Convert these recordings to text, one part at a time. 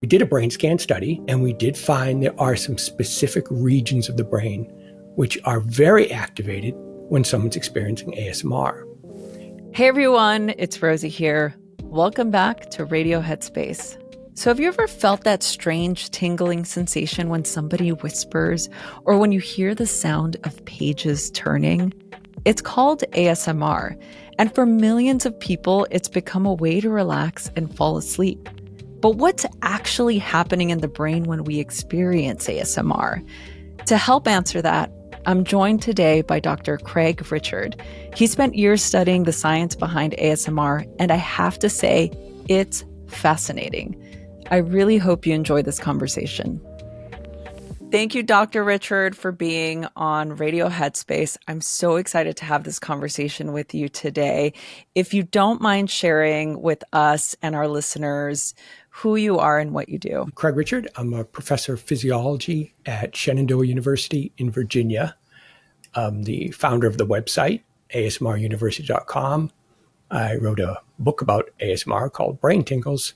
We did a brain scan study, and we did find there are some specific regions of the brain which are very activated when someone's experiencing ASMR. Hey everyone, it's Rosie here. Welcome back to Radio Headspace. So have you ever felt that strange tingling sensation when somebody whispers or when you hear the sound of pages turning? It's called ASMR, and for millions of people, it's become a way to relax and fall asleep. But what's actually happening in the brain when we experience ASMR? To help answer that, I'm joined today by Dr. Craig Richard. He spent years studying the science behind ASMR, and I have to say, it's fascinating. I really hope you enjoy this conversation. Thank you, Dr. Richard, for being on Radio Headspace. I'm so excited to have this conversation with you today. If you don't mind sharing with us and our listeners who you are and what you do. Craig Richard, I'm a professor of physiology at Shenandoah University in Virginia. I'm the founder of the website, asmruniversity.com. I wrote a book about ASMR called Brain Tingles,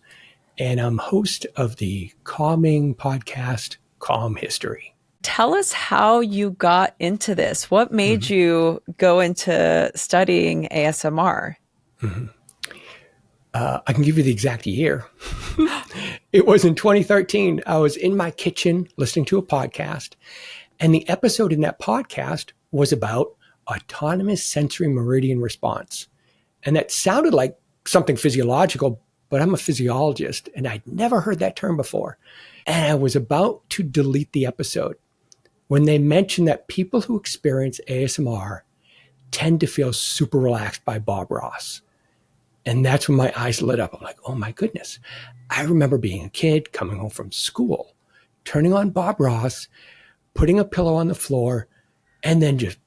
and I'm host of the calming podcast, Calm History. Tell us how you got into this. What made you go into studying ASMR? I can give you the exact year. It was in 2013. I was in my kitchen listening to a podcast, and the episode in that podcast was about autonomous sensory meridian response. And that sounded like something physiological, but I'm a physiologist, and I'd never heard that term before. And I was about to delete the episode when they mentioned that people who experience ASMR tend to feel super relaxed by Bob Ross. And that's when my eyes lit up. I'm like, oh my goodness. I remember being a kid, coming home from school, turning on Bob Ross, putting a pillow on the floor, and then just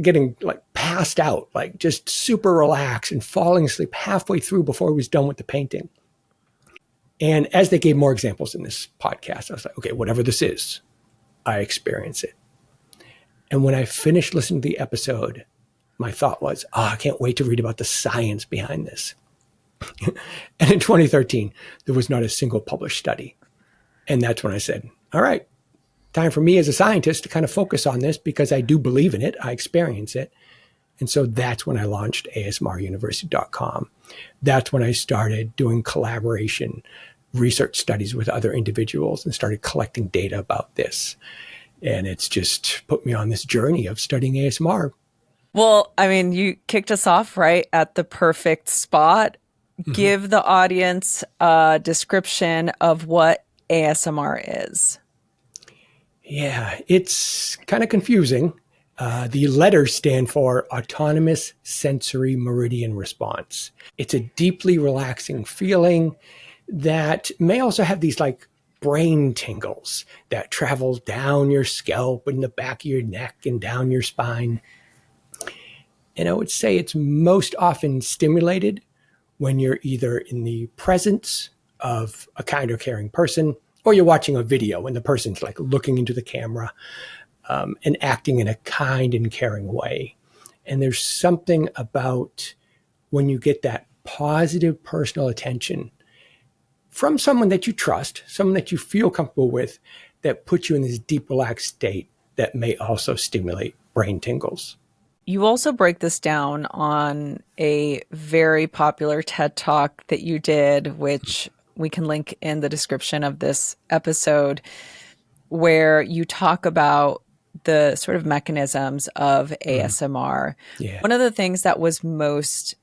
getting like passed out, like just super relaxed and falling asleep halfway through before he was done with the painting. And as they gave more examples in this podcast, I was like, okay, whatever this is, I experience it. And when I finished listening to the episode, my thought was, I can't wait to read about the science behind this. And in 2013, there was not a single published study. And that's when I said, all right, time for me as a scientist to kind of focus on this because I do believe in it. I experience it. And so that's when I launched asmruniversity.com. That's when I started doing collaboration, research studies with other individuals and started collecting data about this. And it's just put me on this journey of studying ASMR. Well, I mean, you kicked us off right at the perfect spot. Give the audience a description of what ASMR is. Yeah, it's kind of confusing. The letters stand for autonomous sensory meridian response. It's a deeply relaxing feeling that may also have these like brain tingles that travel down your scalp and the back of your neck and down your spine. And I would say it's most often stimulated when you're either in the presence of a kind or caring person, or you're watching a video and the person's like looking into the camera and acting in a kind and caring way. And there's something about when you get that positive personal attention from someone that you trust, someone that you feel comfortable with, that puts you in this deep, relaxed state that may also stimulate brain tingles. You also break this down on a very popular TED Talk that you did, which we can link in the description of this episode, where you talk about the sort of mechanisms of ASMR. Yeah. One of the things that was most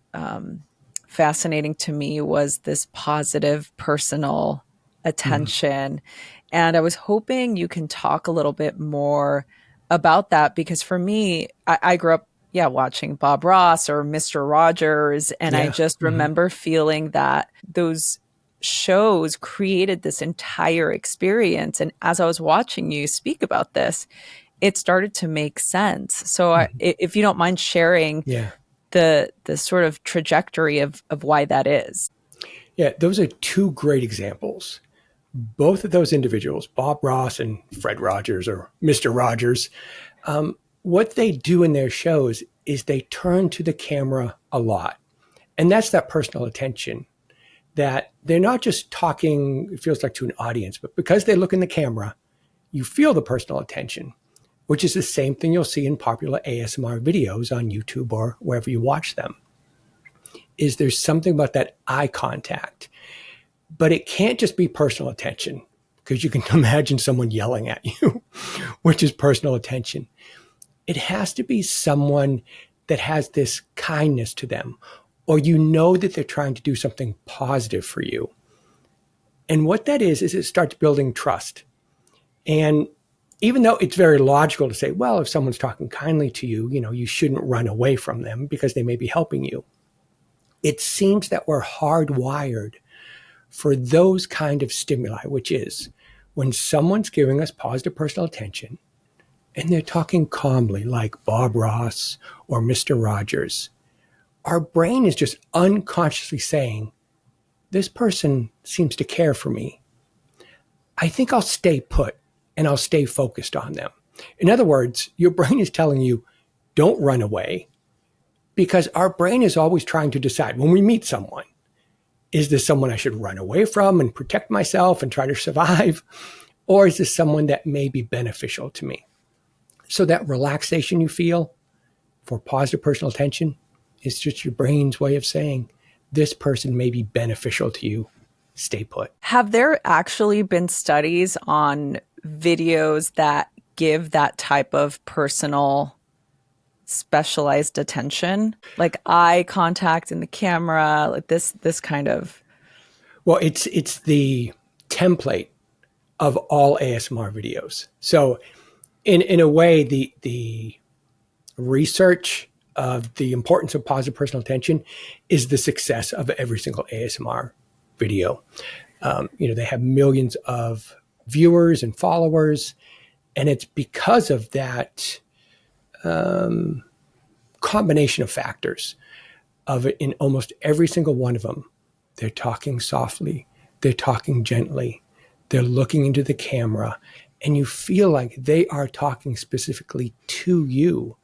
fascinating to me was this positive personal attention. And I was hoping you can talk a little bit more about that, because for me, I grew up watching Bob Ross or Mr. Rogers. And I just remember feeling that those shows created this entire experience. And as I was watching you speak about this, it started to make sense. So if you don't mind sharing the sort of trajectory of why that is. Yeah, those are two great examples. Both of those individuals, Bob Ross and Fred Rogers or Mr. Rogers, what they do in their shows is they turn to the camera a lot. And that's that personal attention that they're not just talking, it feels like, to an audience, but because they look in the camera, you feel the personal attention, which is the same thing you'll see in popular ASMR videos on YouTube or wherever you watch them. Is there's something about that eye contact, but it can't just be personal attention, because you can imagine someone yelling at you, which is personal attention. It has to be someone that has this kindness to them, or you know that they're trying to do something positive for you. And what that is it starts building trust. And even though it's very logical to say, well, if someone's talking kindly to you, you shouldn't run away from them because they may be helping you. It seems that we're hardwired for those kind of stimuli, which is when someone's giving us positive personal attention and they're talking calmly like Bob Ross or Mr. Rogers, our brain is just unconsciously saying, this person seems to care for me. I think I'll stay put and I'll stay focused on them. In other words, your brain is telling you, don't run away, because our brain is always trying to decide when we meet someone, is this someone I should run away from and protect myself and try to survive? Or is this someone that may be beneficial to me? So that relaxation you feel for positive personal attention is just your brain's way of saying, this person may be beneficial to you. Stay put. Have there actually been studies on videos that give that type of personal specialized attention, like eye contact in the camera, like this kind of? Well, it's the template of all ASMR videos. So in a way, the research of the importance of positive personal attention is the success of every single ASMR video. They have millions of viewers and followers, and it's because of that combination of factors of it. In almost every single one of them, they're talking softly, they're talking gently, they're looking into the camera, and you feel like they are talking specifically to you.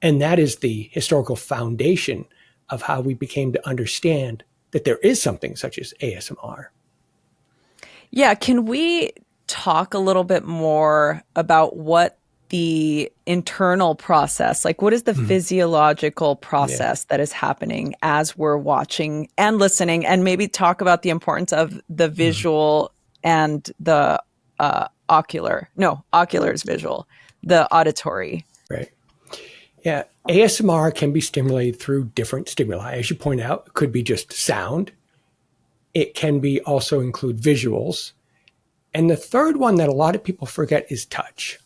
And that is the historical foundation of how we became to understand that there is something such as ASMR. Yeah, can we talk a little bit more about what the internal process, like what is the physiological process that is happening as we're watching and listening, and maybe talk about the importance of the visual and the ocular is visual, the auditory. Right. Yeah. ASMR can be stimulated through different stimuli. As you point out, it could be just sound. It can be also include visuals. And the third one that a lot of people forget is touch.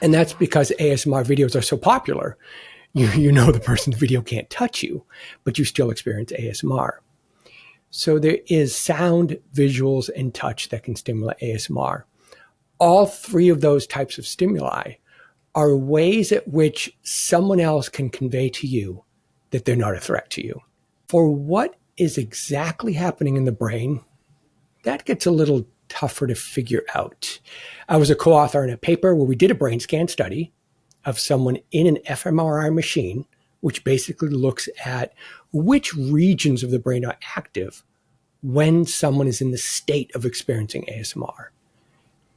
And that's because ASMR videos are so popular. You know the person's video can't touch you, but you still experience ASMR. So there is sound, visuals, and touch that can stimulate ASMR. All three of those types of stimuli are ways at which someone else can convey to you that they're not a threat to you. For what is exactly happening in the brain, that gets a little tougher to figure out. I was a co-author in a paper where we did a brain scan study of someone in an fMRI machine, which basically looks at which regions of the brain are active when someone is in the state of experiencing ASMR.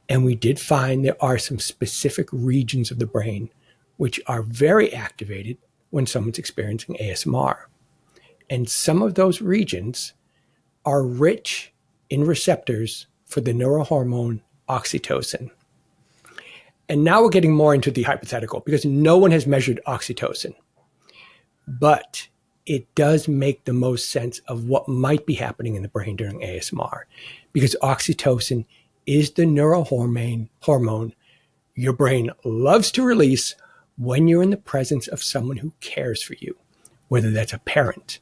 And we did find there are some specific regions of the brain which are very activated when someone's experiencing ASMR. And some of those regions are rich in receptors for the neurohormone oxytocin. And now we're getting more into the hypothetical because no one has measured oxytocin. But it does make the most sense of what might be happening in the brain during ASMR, because oxytocin is the neurohormone your brain loves to release when you're in the presence of someone who cares for you, whether that's a parent,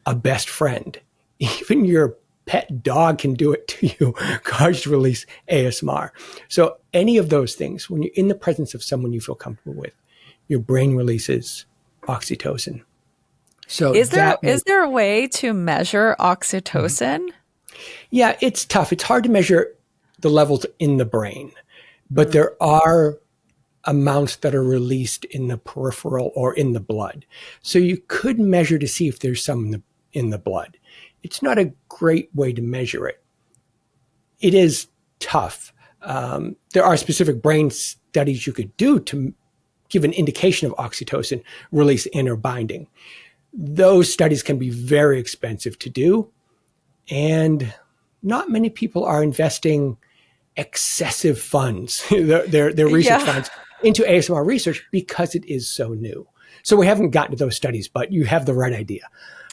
a best friend, even your pet dog can do it to you, cause you to release ASMR. So any of those things, when you're in the presence of someone you feel comfortable with, your brain releases oxytocin. So is there a way to measure oxytocin? Yeah, it's tough. It's hard to measure the levels in the brain, but there are amounts that are released in the peripheral or in the blood. So you could measure to see if there's some in the blood. it's not a great way to measure it. It is tough. There are specific brain studies you could do to give an indication of oxytocin release and or binding. Those studies can be very expensive to do, and not many people are investing excessive funds, their research funds, into ASMR research because it is so new. So we haven't gotten to those studies, but you have the right idea.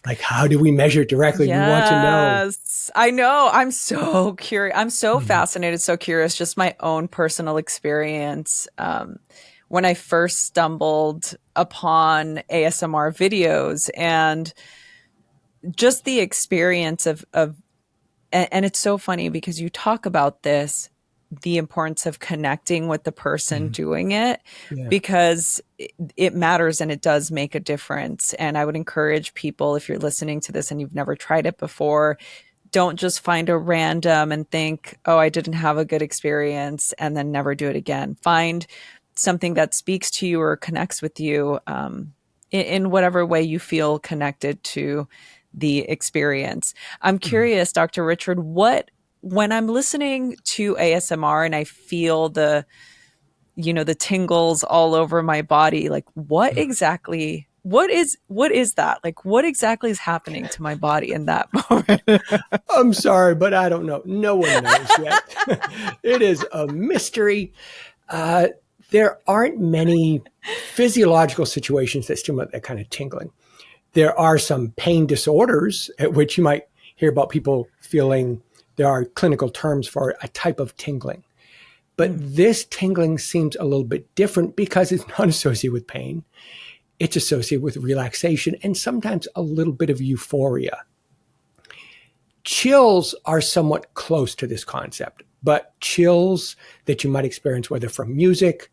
Like, how do we measure it directly? Yes, You want to know. I know. I'm so curious. I'm so fascinated, so curious. Just my own personal experience. When I first stumbled upon ASMR videos and just the experience of and it's so funny because you talk about this, the importance of connecting with the person doing it, because it matters and it does make a difference. And I would encourage people, if you're listening to this and you've never tried it before, don't just find a random and think, oh, I didn't have a good experience, and then never do it again. Find something that speaks to you or connects with you in whatever way you feel connected to the experience. I'm curious, Dr. Richard, when I'm listening to ASMR and I feel the tingles all over my body, like what is that? Like what exactly is happening to my body in that moment? I'm sorry, but I don't know. No one knows yet. It is a mystery. There aren't many physiological situations that stimulate that kind of tingling. There are some pain disorders at which you might hear about people feeling there are clinical terms for a type of tingling. But this tingling seems a little bit different because it's not associated with pain. It's associated with relaxation and sometimes a little bit of euphoria. Chills are somewhat close to this concept, but chills that you might experience, whether from music,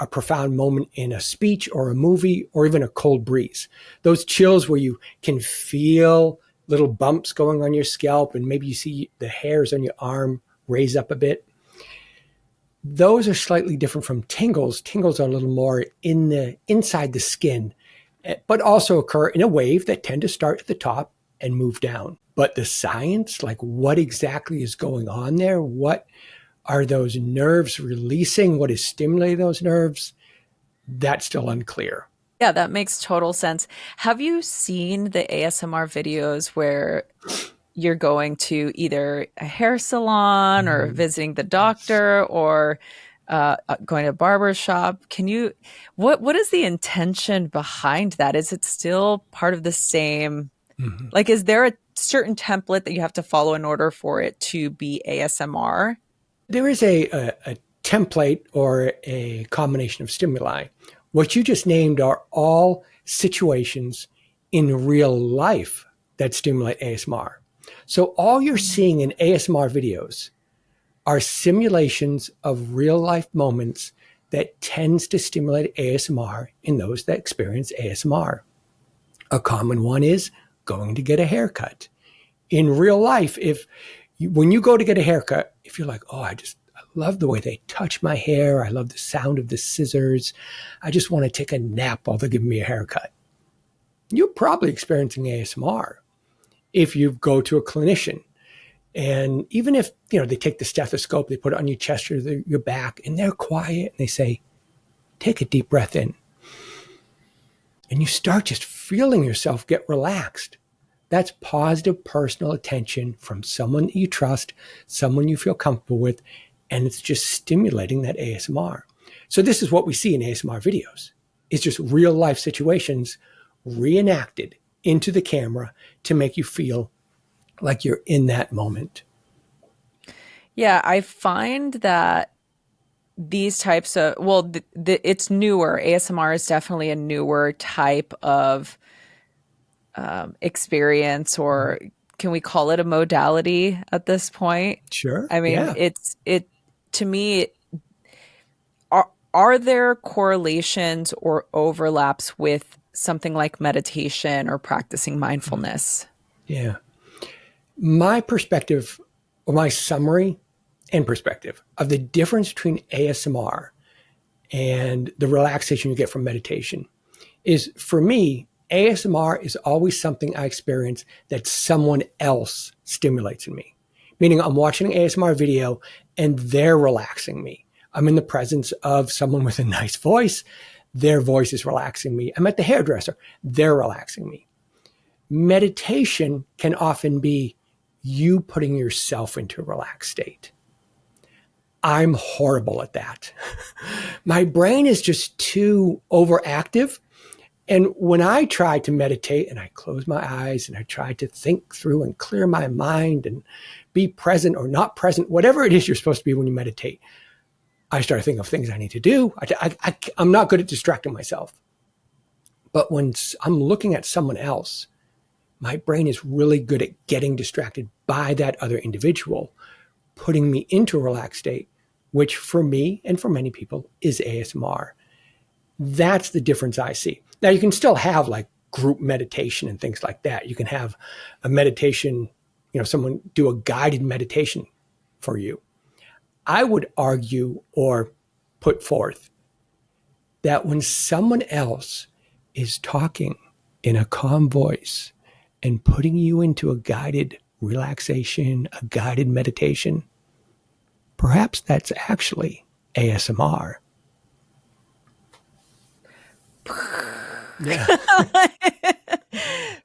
a profound moment in a speech or a movie, or even a cold breeze. Those chills where you can feel little bumps going on your scalp and maybe you see the hairs on your arm raise up a bit. Those are slightly different from tingles. Tingles are a little more inside the skin, but also occur in a wave that tend to start at the top and move down. But the science, like what exactly is going on there? What are those nerves releasing? What is stimulating those nerves? That's still unclear. Yeah, that makes total sense. Have you seen the ASMR videos where you're going to either a hair salon or visiting the doctor or going to a barber shop? What is the intention behind that? Is it still part of the same, like, is there a certain template that you have to follow in order for it to be ASMR? There is a template or a combination of stimuli. What you just named are all situations in real life that stimulate ASMR. So all you're seeing in ASMR videos are simulations of real life moments that tends to stimulate ASMR in those that experience ASMR. A common one is going to get a haircut. In real life, when you go to get a haircut, if you're like, oh, I love the way they touch my hair. I love the sound of the scissors. I just want to take a nap while they're giving me a haircut. You're probably experiencing ASMR. If you go to a clinician, and even if they take the stethoscope, they put it on your chest or your back, and they're quiet, and they say, take a deep breath in. And you start just feeling yourself get relaxed. That's positive personal attention from someone that you trust, someone you feel comfortable with, and it's just stimulating that ASMR. So this is what we see in ASMR videos. It's just real life situations reenacted into the camera to make you feel like you're in that moment. Yeah, I find that these types of, it's newer. ASMR is definitely a newer type of experience, or can we call it a modality at this point? Sure. I mean, yeah. To me, are there correlations or overlaps with something like meditation or practicing mindfulness? Yeah. My perspective, or my summary and perspective of the difference between ASMR and the relaxation you get from meditation is, for me, ASMR is always something I experience that someone else stimulates in me. Meaning I'm watching an ASMR video and they're relaxing me. I'm in the presence of someone with a nice voice. Their voice is relaxing me. I'm at the hairdresser. They're relaxing me. Meditation can often be you putting yourself into a relaxed state. I'm horrible at that. My brain is just too overactive. And when I try to meditate and I close my eyes and I try to think through and clear my mind and be present or not present, whatever it is you're supposed to be when you meditate, I start thinking of things I need to do. I'm not good at distracting myself. But when I'm looking at someone else, my brain is really good at getting distracted by that other individual, putting me into a relaxed state, which for me and for many people is ASMR. That's the difference I see. Now, you can still have like group meditation and things like that. You can have a meditation, someone do a guided meditation for you. I would argue or put forth that when someone else is talking in a calm voice and putting you into a guided relaxation, a guided meditation, perhaps that's actually ASMR. Yeah.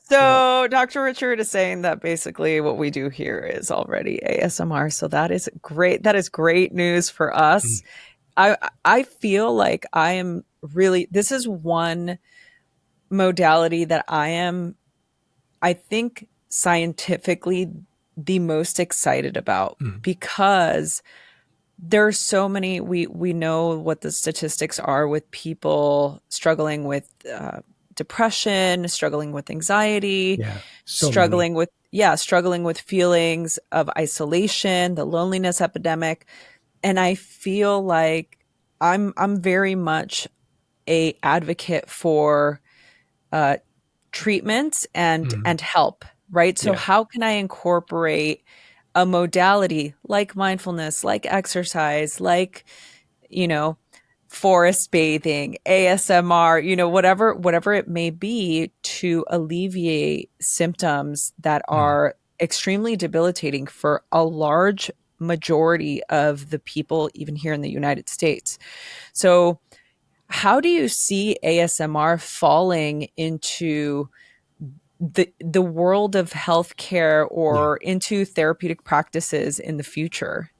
So Dr. Richard is saying that basically what we do here is already ASMR. So that is great. That is great news for us. I feel like I am really, this is one modality that I think scientifically the most excited about because there's so many, we know what the statistics are with people struggling with depression, struggling with anxiety, struggling with feelings of isolation, the loneliness epidemic. And I feel like I'm very much a advocate for treatments and help, right? So how can I incorporate a modality like mindfulness, like exercise, like, forest bathing, ASMR, whatever it may be to alleviate symptoms that are extremely debilitating for a large majority of the people, even here in the United States. So how do you see ASMR falling into the world of healthcare or into therapeutic practices in the future?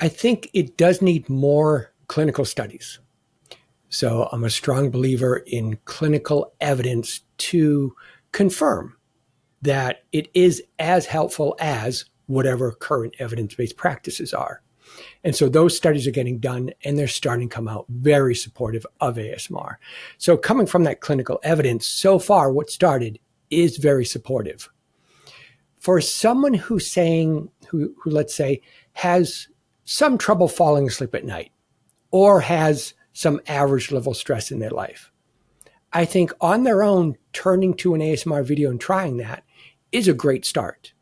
I think it does need more clinical studies. So I'm a strong believer in clinical evidence to confirm that it is as helpful as whatever current evidence-based practices are. And so those studies are getting done and they're starting to come out very supportive of ASMR. So coming from that clinical evidence, so far what started is very supportive. For someone who let's say has some trouble falling asleep at night or has some average level stress in their life, I think on their own, turning to an ASMR video and trying that is a great start.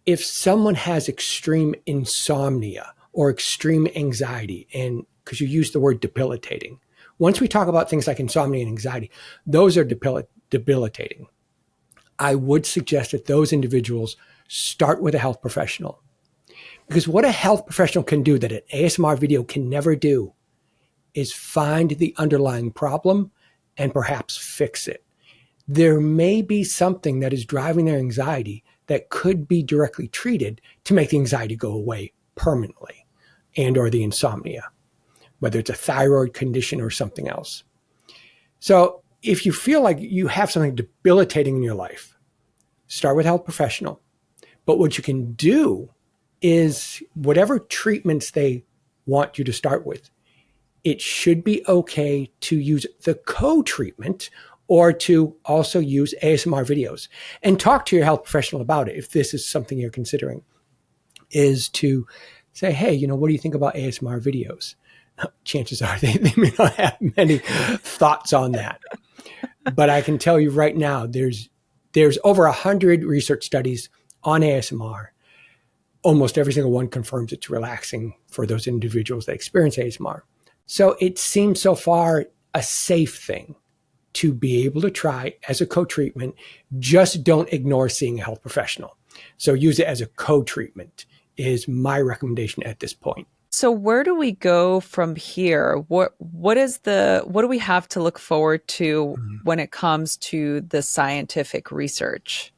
If someone has extreme insomnia or extreme anxiety, and because you use the word debilitating, once we talk about things like insomnia and anxiety, those are debilitating. I would suggest that those individuals start with a health professional. Because what a health professional can do that an ASMR video can never do is find the underlying problem and perhaps fix it. There may be something that is driving their anxiety that could be directly treated to make the anxiety go away permanently and or the insomnia, whether it's a thyroid condition or something else. So if you feel like you have something debilitating in your life, start with a health professional. But what you can do is whatever treatments they want you to start with, it should be okay to use the co-treatment or to also use ASMR videos and talk to your health professional about it. If this is something you're considering, is to say, hey, what do you think about ASMR videos? Chances are they may not have many thoughts on that. But I can tell you right now, there's over 100 research studies on ASMR. Almost every single one confirms it's relaxing for those individuals that experience ASMR. So it seems so far a safe thing to be able to try as a co-treatment. Just don't ignore seeing a health professional. So use it as a co-treatment is my recommendation at this point. So where do we go from here? What do we have to look forward to when it comes to the scientific research?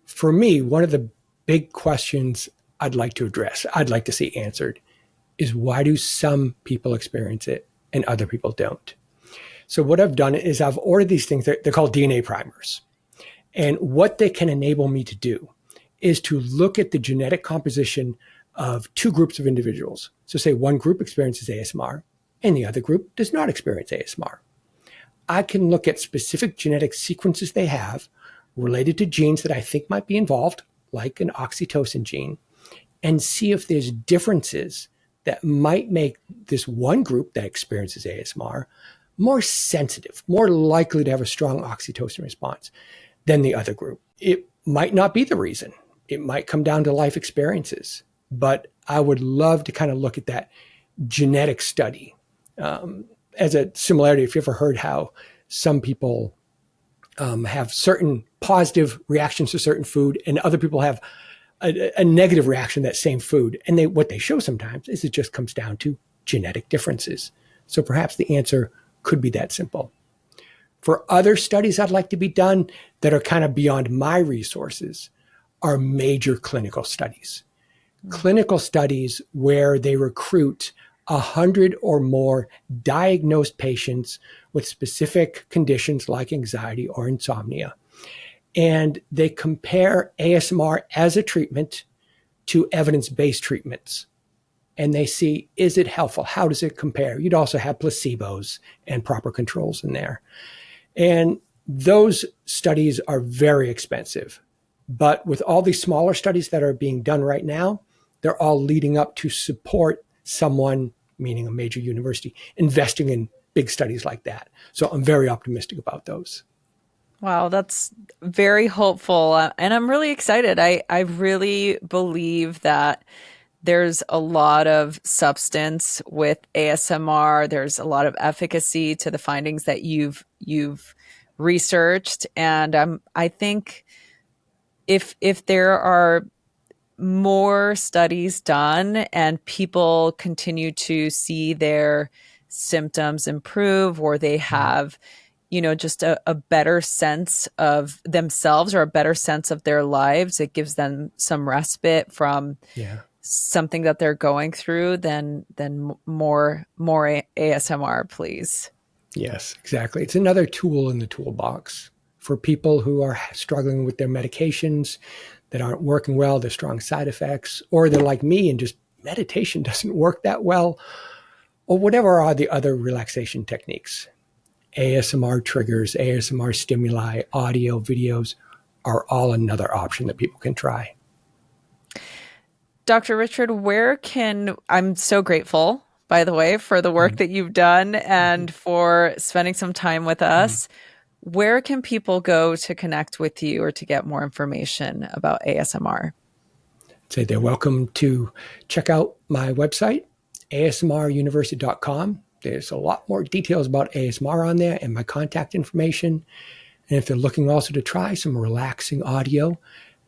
For me, one of the big questions I'd like to address, I'd like to see answered, is why do some people experience it and other people don't? So what I've done is I've ordered these things, they're called DNA primers. And what they can enable me to do is to look at the genetic composition of two groups of individuals. So say one group experiences ASMR and the other group does not experience ASMR. I can look at specific genetic sequences they have related to genes that I think might be involved, like an oxytocin gene, and see if there's differences that might make this one group that experiences ASMR more sensitive, more likely to have a strong oxytocin response than the other group. It might not be the reason. It might come down to life experiences. But I would love to kind of look at that genetic study as a similarity. If you ever heard how some people have certain positive reactions to certain food and other people have a negative reaction to that same food. And what they show sometimes is it just comes down to genetic differences. So perhaps the answer could be that simple. For other studies I'd like to be done that are kind of beyond my resources are major clinical studies. Clinical studies where they recruit 100 or more diagnosed patients with specific conditions like anxiety or insomnia. And they compare ASMR as a treatment to evidence-based treatments. And they see, is it helpful? How does it compare? You'd also have placebos and proper controls in there. And those studies are very expensive. But with all these smaller studies that are being done right now, they're all leading up to support someone, meaning a major university, investing in big studies like that. So I'm very optimistic about those. Wow, that's very hopeful. And I'm really excited. I really believe that there's a lot of substance with ASMR. There's a lot of efficacy to the findings that you've researched. And I think if there are more studies done and people continue to see their symptoms improve, or they have, just a better sense of themselves or a better sense of their lives, it gives them some respite from something that they're going through, then more ASMR, please. Yes, exactly. It's another tool in the toolbox for people who are struggling with their medications that aren't working well, there's strong side effects, or they're like me and just meditation doesn't work that well, or whatever are the other relaxation techniques. ASMR triggers, ASMR stimuli, audio, videos are all another option that people can try. Dr. Richard, I'm so grateful, by the way, for the work that you've done and for spending some time with us. Where can people go to connect with you or to get more information about ASMR? I'd say they're welcome to check out my website, asmruniversity.com. There's a lot more details about ASMR on there and my contact information. And if they're looking also to try some relaxing audio,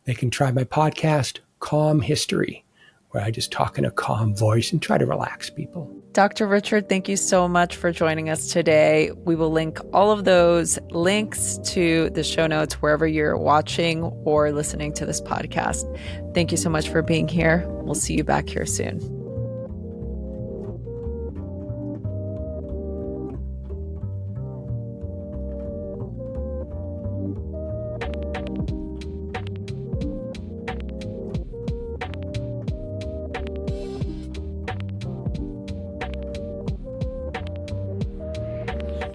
they can try my podcast, Calm History, where I just talk in a calm voice and try to relax people. Dr. Richard, thank you so much for joining us today. We will link all of those links to the show notes wherever you're watching or listening to this podcast. Thank you so much for being here. We'll see you back here soon.